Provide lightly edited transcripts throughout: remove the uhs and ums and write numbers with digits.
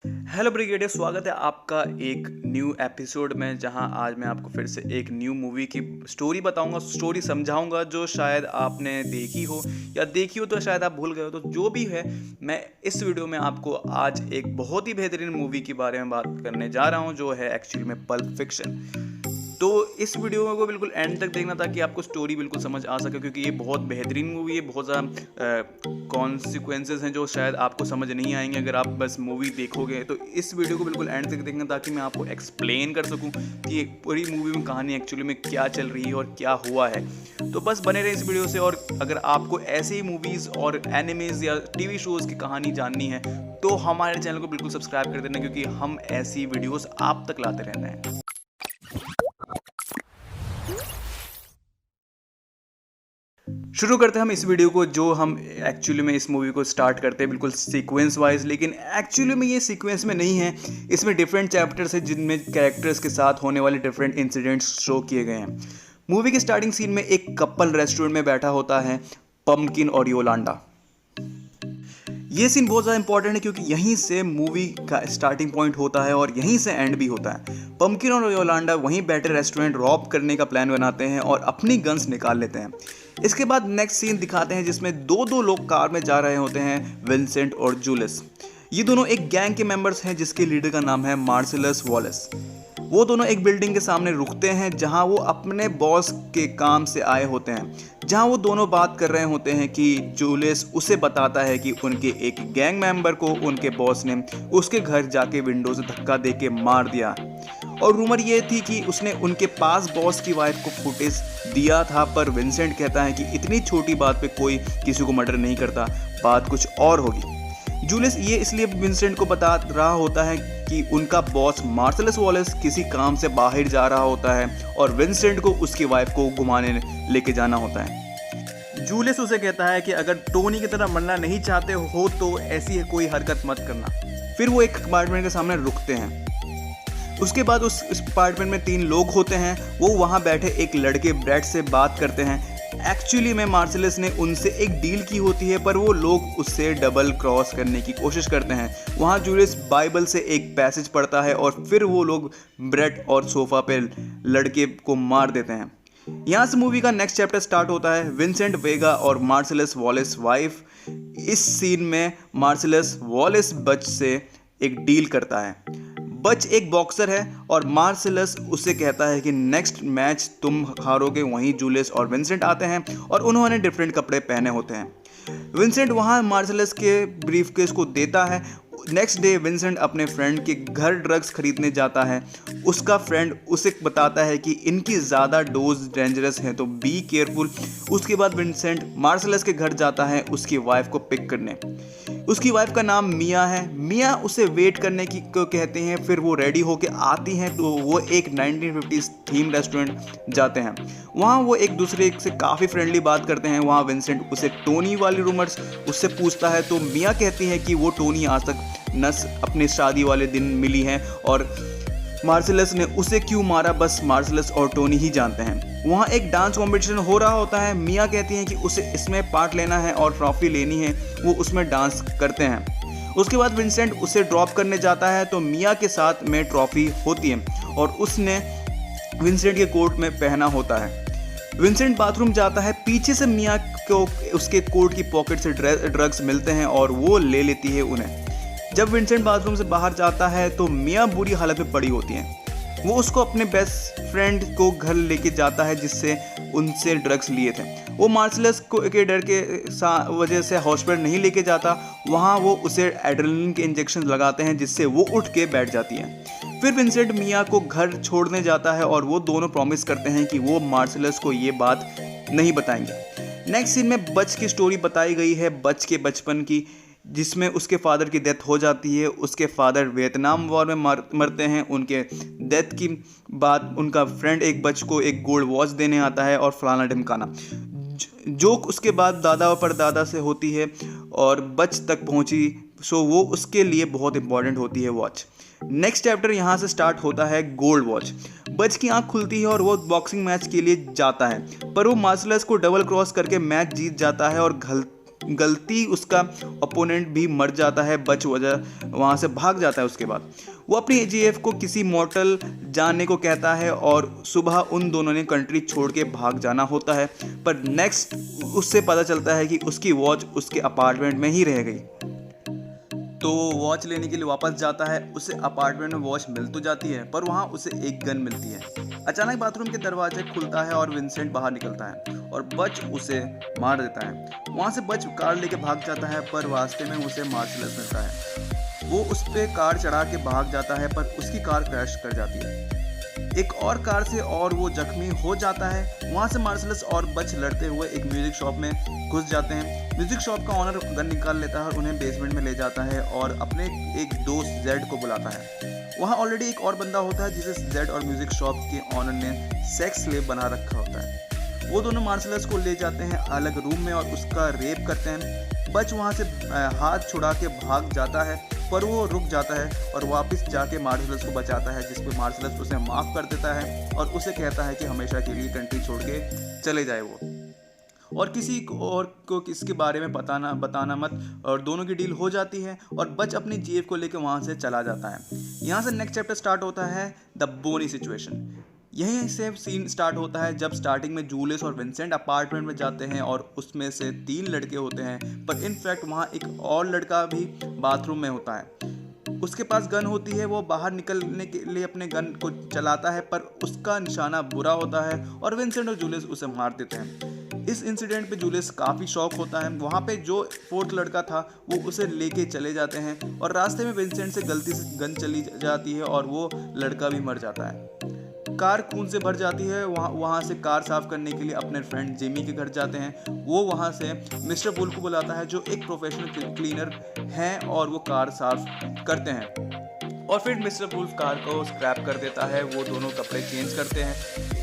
Hello brigadier, स्वागत है आपका एक न्यू एपिसोड में, जहां आज मैं आपको फिर से एक न्यू मूवी की स्टोरी बताऊंगा, स्टोरी समझाऊंगा जो शायद आपने देखी हो या देखी हो तो शायद आप भूल गए हो। तो जो भी है, मैं इस वीडियो में आपको आज एक बहुत ही बेहतरीन मूवी के बारे में बात करने जा रहा हूं, जो है एक्चुअली में पल्प फिक्शन। तो इस वीडियो को बिल्कुल एंड तक देखना ताकि आपको स्टोरी बिल्कुल समझ आ सके, क्योंकि ये बहुत बेहतरीन मूवी है। बहुत ज़्यादा कॉन्सिक्वेंसेस हैं जो शायद आपको समझ नहीं आएंगे अगर आप बस मूवी देखोगे। तो इस वीडियो को बिल्कुल एंड तक देखना ताकि मैं आपको एक्सप्लेन कर सकूं कि एक पूरी मूवी में कहानी एक्चुअली में क्या चल रही है और क्या हुआ है। तो बस बने रहे इस वीडियो से। और अगर आपको ऐसे ही मूवीज़ और एनिमेज या टीवी शोज़ की कहानी जाननी है तो हमारे चैनल को बिल्कुल सब्सक्राइब कर देना, क्योंकि हम ऐसी वीडियोज़ आप तक लाते रहते हैं। शुरू करते हैं हम इस वीडियो को, जो हम एक्चुअली में इस मूवी को स्टार्ट करते हैं बिल्कुल सीक्वेंस वाइज। लेकिन एक्चुअली में ये सीक्वेंस में नहीं है, इसमें डिफरेंट चैप्टर्स है जिनमें कैरेक्टर्स के साथ होने वाले डिफरेंट इंसिडेंट्स शो किए गए हैं। मूवी के स्टार्टिंग सीन में एक कपल रेस्टोरेंट में बैठा होता है, पंपकिन और योलांडा। ये सीन बहुत ज़्यादा इंपॉर्टेंट है क्योंकि यहीं से मूवी का स्टार्टिंग पॉइंट होता है और यहीं से एंड भी होता है। पंपकिन और योलांडा वहीं बैठे रेस्टोरेंट रॉब करने का प्लान बनाते हैं और अपनी गन्स निकाल लेते हैं। इसके बाद नेक्स्ट सीन दिखाते हैं जिसमें दो लोग कार में जा रहे होते हैं, विंसेंट और जूलिस। ये दोनों एक गैंग के मेंबर्स हैं जिसके लीडर का नाम है मार्सेलस वॉलेस। वो दोनों एक बिल्डिंग के सामने रुकते हैं जहां वो अपने बॉस के काम से आए होते हैं। जहां वो दोनों बात कर रहे होते हैं कि जूलियस उसे बताता है कि उनके एक गैंग मेंबर को उनके बॉस ने उसके घर जाके विंडो से धक्का दे के मार दिया। और रूमर ये थी कि उसने उनके पास बॉस की वाइफ को फुटेज दिया था, पर विंसेंट कहता है कि इतनी छोटी बात पे कोई किसी को मर्डर नहीं करता, बात कुछ और होगी। जूलियस ये इसलिए विंसेंट को बता रहा होता है कि उनका बॉस मार्सेलस वॉलेस किसी काम से बाहर जा रहा होता है और विंसेंट को उसकी वाइफ को घुमाने लेके जाना होता है। जूलियस उसे कहता है कि अगर टोनी की तरह मरना नहीं चाहते हो तो ऐसी कोई हरकत मत करना। फिर वो एक अपार्टमेंट के सामने रुकते हैं। उसके बाद उस अपार्टमेंट में 3 लोग होते हैं। वो वहाँ बैठे एक लड़के ब्रैड से बात करते हैं। एक्चुअली में मार्सेलस ने उनसे एक डील की होती है, पर वो लोग उससे डबल क्रॉस करने की कोशिश करते हैं। वहाँ जूलियस बाइबल से एक पैसेज पढ़ता है और फिर वो लोग ब्रेड और सोफा पे लड़के को मार देते हैं। यहाँ से मूवी का नेक्स्ट चैप्टर स्टार्ट होता है। विंसेंट वेगा और मार्सेलस वॉलेस वाइफ। इस सीन में मार्सेलस वॉलेस बच से एक डील करता है। बच एक बॉक्सर है और मार्सेलस उसे कहता है कि नेक्स्ट मैच तुम हारोगे। वहीं जूलियस और विंसेंट आते हैं और उन्होंने डिफरेंट कपड़े पहने होते हैं। विंसेंट वहां मार्सेलस के ब्रीफकेस को देता है। नेक्स्ट डे विंसेंट अपने फ्रेंड के घर ड्रग्स खरीदने जाता है। उसका फ्रेंड उसे बताता है कि इनकी ज़्यादा डोज डेंजरस है, तो बी केयरफुल। उसके बाद विंसेंट मार्सेलस के घर जाता है उसकी वाइफ को पिक करने। उसकी वाइफ का नाम मिया है। मिया उसे वेट करने की को कहते हैं। फिर वो रेडी होके आती हैं तो वो एक 1950s थीम रेस्टोरेंट जाते हैं। वहाँ वो एक दूसरे से काफ़ी फ्रेंडली बात करते हैं। वहाँ विंसेंट उसे टोनी वाली रूमर्स उससे पूछता है तो मिया कहती है कि वो टोनी आज तक नस अपने शादी वाले दिन मिली हैं और मार्सेलस ने उसे क्यों मारा बस मार्सेलस और टोनी ही जानते हैं। वहाँ एक डांस कंपटीशन हो रहा होता है। मिया कहती हैं कि उसे इसमें पार्ट लेना है और ट्रॉफी लेनी है। वो उसमें डांस करते हैं। उसके बाद विंसेंट उसे ड्रॉप करने जाता है तो मिया के साथ में ट्रॉफी होती है और उसने विंसेंट के कोट में पहना होता है। विंसेंट बाथरूम जाता है। पीछे से मिया को उसके कोट की पॉकेट से ड्रग्स मिलते हैं और वो ले लेती है उन्हें। जब विंसेंट बाथरूम से बाहर जाता है तो मिया बुरी हालत में पड़ी होती हैं। वो उसको अपने बेस्ट फ्रेंड को घर लेके जाता है जिससे उनसे ड्रग्स लिए थे। वो मार्सेलस को के डर के वजह से हॉस्पिटल नहीं लेके जाता। वहाँ वो उसे एड्रेनलिन के इंजेक्शन लगाते हैं जिससे वो उठ के बैठ जाती है। फिर विंसेंट मिया को घर छोड़ने जाता है और वो दोनों प्रॉमिस करते हैं कि वो मार्सेलस को ये बात नहीं बताएंगे। नेक्स्ट सीन में बच की स्टोरी बताई गई है, बच के बचपन की, जिसमें उसके फादर की डेथ हो जाती है। उसके फादर वियतनाम वॉर में मरते हैं। उनके डेथ की बाद उनका फ्रेंड एक बच को एक गोल्ड वॉच देने आता है और फलाना ढिमकाना, जो उसके बाद दादा और परदादा से होती है और बच तक पहुंची। सो वो उसके लिए बहुत इंपॉर्टेंट होती है वॉच। नेक्स्ट चैप्टर यहाँ से स्टार्ट होता है गोल्ड वॉच। बच की आंख खुलती है और वो बॉक्सिंग मैच के लिए जाता है, पर वो मार्सेलस को डबल क्रॉस करके मैच जीत जाता है और गलती उसका ओपोनेंट भी मर जाता है, बच वहाँ से भाग जाता है। उसके बाद वो अपनी जीएफ को किसी मॉर्टल जाने को कहता है और सुबह उन दोनों ने कंट्री छोड़ के भाग जाना होता है। पर नेक्स्ट उससे पता चलता है कि उसकी वॉच उसके अपार्टमेंट में ही रह गई। तो वॉच लेने के लिए वापस जाता है। उसे अपार्टमेंट में वॉच मिल तो जाती है पर वहाँ उसे एक गन मिलती है। अचानक बाथरूम के दरवाजे खुलता है और विंसेंट बाहर निकलता है और बच उसे मार देता है। वहाँ से बच कार लेके भाग जाता है पर रास्ते में उसे मार्शलस मिलता है। वो उस पर कार चढ़ा के भाग जाता है पर उसकी कार क्रैश कर जाती है एक और कार से और वो जख्मी हो जाता है। वहाँ से मार्शलस और बच लड़ते हुए एक म्यूजिक शॉप में घुस जाते हैं। म्यूजिक शॉप का ऑनर गन निकाल लेता है और उन्हें बेसमेंट में ले जाता है और अपने एक दोस्त जेड को बुलाता है। वहाँ ऑलरेडी एक और बंदा होता है जिसे जेड और म्यूजिक शॉप के ऑनर ने सेक्स स्लेव बना रखा होता है। वो दोनों मार्शलस को ले जाते हैं अलग रूम में और उसका रेप करते हैं। बच वहाँ से हाथ छुड़ा के भाग जाता है पर वो रुक जाता है और वापस जाके मार्शलस को बचाता है, जिस पे मार्शलस उसे माफ़ कर देता है और उसे कहता है कि हमेशा के लिए कंट्री छोड़ के चले जाए वो और किसी और को इसके बारे में बताना मत। और दोनों की डील हो जाती है और बच अपनी जीएफ को लेकर वहाँ से चला जाता है। यहाँ से नेक्स्ट चैप्टर स्टार्ट होता है द बोनी सिचुएशन। यहीं से सीन स्टार्ट होता है जब स्टार्टिंग में जूलियस और विंसेंट अपार्टमेंट में जाते हैं और उसमें से 3 लड़के होते हैं पर इनफैक्ट वहाँ एक और लड़का भी बाथरूम में होता है। उसके पास गन होती है। वो बाहर निकलने के लिए अपने गन को चलाता है पर उसका निशाना बुरा होता है और विंसेंट और जूलियस उसे मार देते हैं। इस इंसिडेंट पे जूलियस काफ़ी शॉक होता है। वहाँ पे जो 4th लड़का था वो उसे लेके चले जाते हैं और रास्ते में विंसेंट से गलती से गन चली जाती है और वो लड़का भी मर जाता है। कार खून से भर जाती है। वहाँ से कार साफ करने के लिए अपने फ्रेंड जेमी के घर जाते हैं। वो वहाँ से मिस्टर वुल्फ को बुलाता है जो एक प्रोफेशनल क्लीनर हैं और वो कार साफ करते हैं और फिर मिस्टर वुल्फ कार को स्क्रैप कर देता है। वो दोनों कपड़े चेंज करते हैं,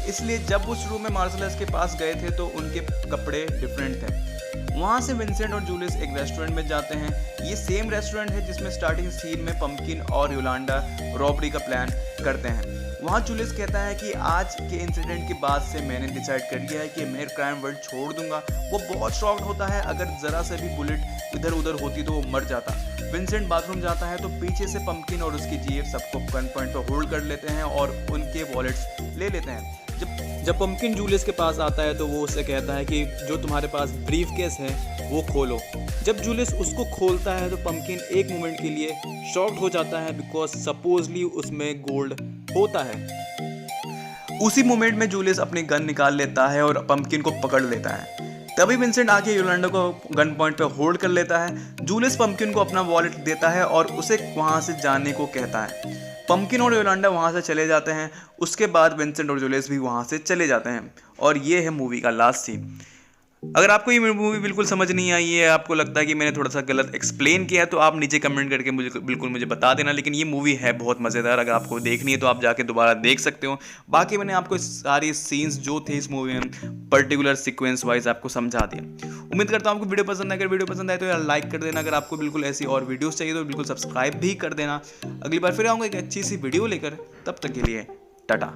इसलिए जब उस रूम में मार्शलस के पास गए थे तो उनके कपड़े डिफरेंट थे। वहाँ से विंसेंट और जूलियस एक रेस्टोरेंट में जाते हैं। ये सेम रेस्टोरेंट है जिसमें स्टार्टिंग सीन में पंपकिन और योलांडा रॉबरी का प्लान करते हैं। वहाँ जूलियस कहता है कि आज के इंसिडेंट के बाद से मैंने डिसाइड कर लिया है कि मैं क्राइम वर्ल्ड छोड़ दूंगा। वो बहुत शॉक्ड होता है, अगर ज़रा से भी बुलेट इधर उधर होती तो वो मर जाता। विंसेंट बाथरूम जाता है तो पीछे से पंपकिन और उसकी जीएफ सबको गन पॉइंट पर होल्ड कर लेते हैं और उनके वॉलेट्स ले लेते हैं। जब पंपकिन जूलियस के पास आता है तो वो उससे कहता है कि जो तुम्हारे पास ब्रीफ केस है वो खोलो। जब जूलियस उसको खोलता है तो पंपकिन एक मोमेंट के लिए शॉक्ड हो जाता है बिकॉज सपोजली उसमें गोल्ड होता है। उसी मोमेंट में जूलियस अपनी गन निकाल लेता है और पंपकिन को पकड़ लेता है। तभी विंसेंट आके योलांडा को गन पॉइंट पे होल्ड कर लेता है। जूलियस पंपकिन को अपना वॉलेट देता है और उसे वहाँ से जाने को कहता है। पंपकिन और योलांडा वहाँ से चले जाते हैं। उसके बाद विंसेंट और जूलियस भी वहाँ से चले जाते हैं और ये है मूवी का लास्ट सीन। अगर आपको ये मूवी बिल्कुल समझ नहीं आई है, आपको लगता है कि मैंने थोड़ा सा गलत एक्सप्लेन किया है तो आप नीचे कमेंट करके मुझे बता देना। लेकिन ये मूवी है बहुत मज़ेदार, अगर आपको देखनी है तो आप जाके दोबारा देख सकते हो। बाकी मैंने आपको सारी सीन्स जो थे इस मूवी में पर्टिकुलर सीक्वेंस वाइज आपको समझा दिया। उम्मीद करता हूँ आपको वीडियो पसंद है। अगर वीडियो पसंद आए तो यार लाइक कर देना। अगर आपको बिल्कुल ऐसी और वीडियोज़ चाहिए तो बिल्कुल सब्सक्राइब भी कर देना। अगली बार फिर आऊँगा एक अच्छी सी वीडियो लेकर, तब तक के लिए टाटा।